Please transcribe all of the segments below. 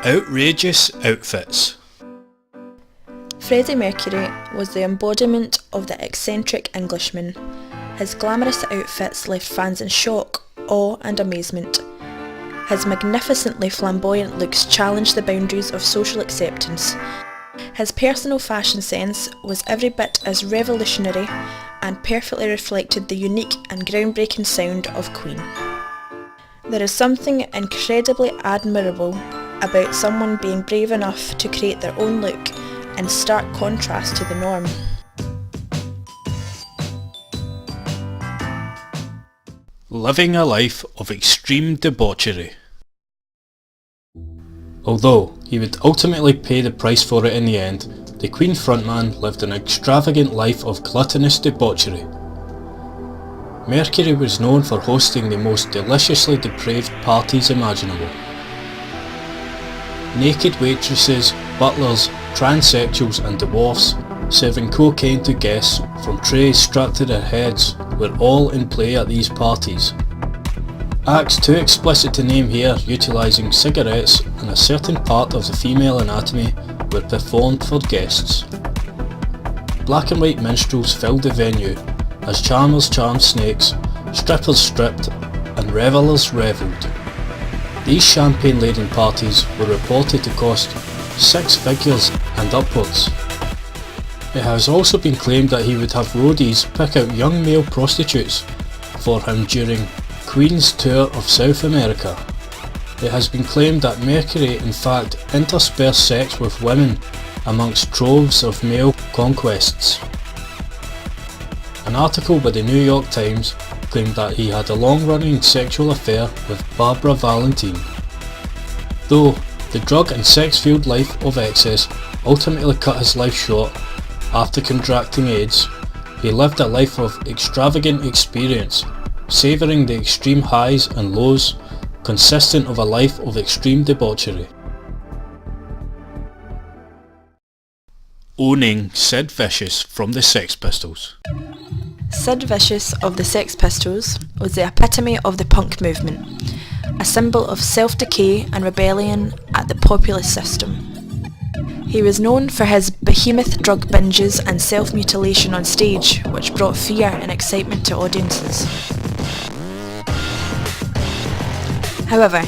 Outrageous outfits. Freddie Mercury was the embodiment of the eccentric Englishman. His glamorous outfits left fans in shock, awe and amazement. His magnificently flamboyant looks challenged the boundaries of social acceptance. His personal fashion sense was every bit as revolutionary and perfectly reflected the unique and groundbreaking sound of Queen. There is something incredibly admirable about someone being brave enough to create their own look in stark contrast to the norm. Living a life of extreme debauchery. Although he would ultimately pay the price for it in the end, the Queen frontman lived an extravagant life of gluttonous debauchery. Mercury was known for hosting the most deliciously depraved parties imaginable. Naked waitresses, butlers, transsexuals and dwarfs serving cocaine to guests from trays strapped to their heads were all in play at these parties. Acts too explicit to name here, utilising cigarettes and a certain part of the female anatomy, were performed for guests. Black and white minstrels filled the venue, as charmers charmed snakes, strippers stripped, and revellers revelled. These champagne-laden parties were reported to cost 6 figures and upwards. It has also been claimed that he would have roadies pick out young male prostitutes for him during Queen's tour of South America. It has been claimed that Mercury in fact interspersed sex with women amongst troves of male conquests. An article by the New York Times claimed that he had a long-running sexual affair with Barbara Valentine. Though the drug and sex-fueled life of excess ultimately cut his life short after contracting AIDS, he lived a life of extravagant experience, savouring the extreme highs and lows consistent of a life of extreme debauchery. Owning Sid Vicious from the Sex Pistols. Sid Vicious of the Sex Pistols was the epitome of the punk movement, a symbol of self-decay and rebellion at the populist system. He was known for his behemoth drug binges and self-mutilation on stage, which brought fear and excitement to audiences. However,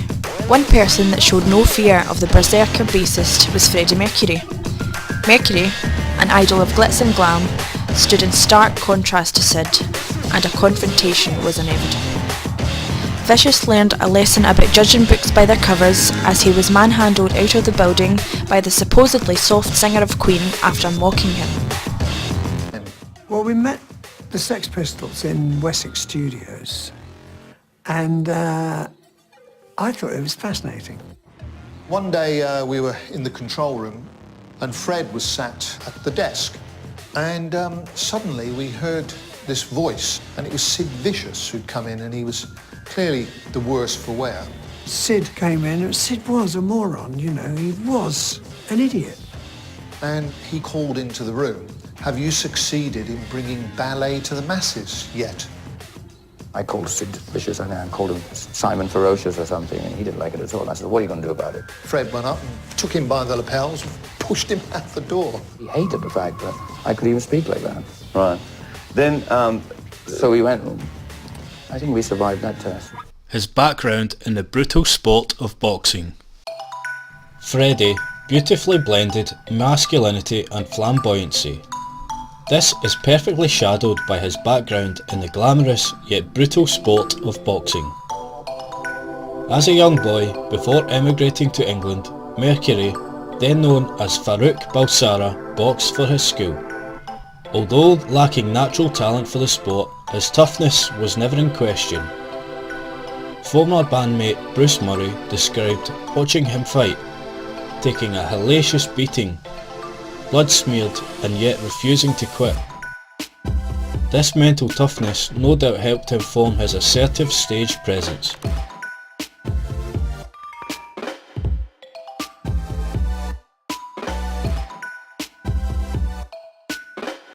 one person that showed no fear of the berserker bassist was Freddie Mercury. Mercury, an idol of glitz and glam, stood in stark contrast to Sid, and a confrontation was inevitable. Vicious learned a lesson about judging books by their covers as he was manhandled out of the building by the supposedly soft singer of Queen after mocking him. Well, we met the Sex Pistols in Wessex Studios, and I thought it was fascinating. One day we were in the control room and Fred was sat at the desk, and suddenly we heard this voice, and it was Sid Vicious who'd come in, and he was clearly the worse for wear. Sid came in, and Sid was a moron, you know, he was an idiot. And he called into the room, "Have you succeeded in bringing ballet to the masses yet?" I called Sid Vicious, and I called him Simon Ferocious or something, and he didn't like it at all. And I said, "What are you going to do about it?" Fred went up and took him by the lapels and pushed him out the door. He hated the fact that I could even speak like that. Right. Then, So we went, I think we survived that test. His background in the brutal sport of boxing. Freddie beautifully blended masculinity and flamboyancy. This is perfectly shadowed by his background in the glamorous yet brutal sport of boxing. As a young boy, before emigrating to England, Mercury, then known as Farouk Balsara, boxed for his school. Although lacking natural talent for the sport, his toughness was never in question. Former bandmate Bruce Murray described watching him fight, taking a hellacious beating, blood smeared and yet refusing to quit. This mental toughness no doubt helped him form his assertive stage presence.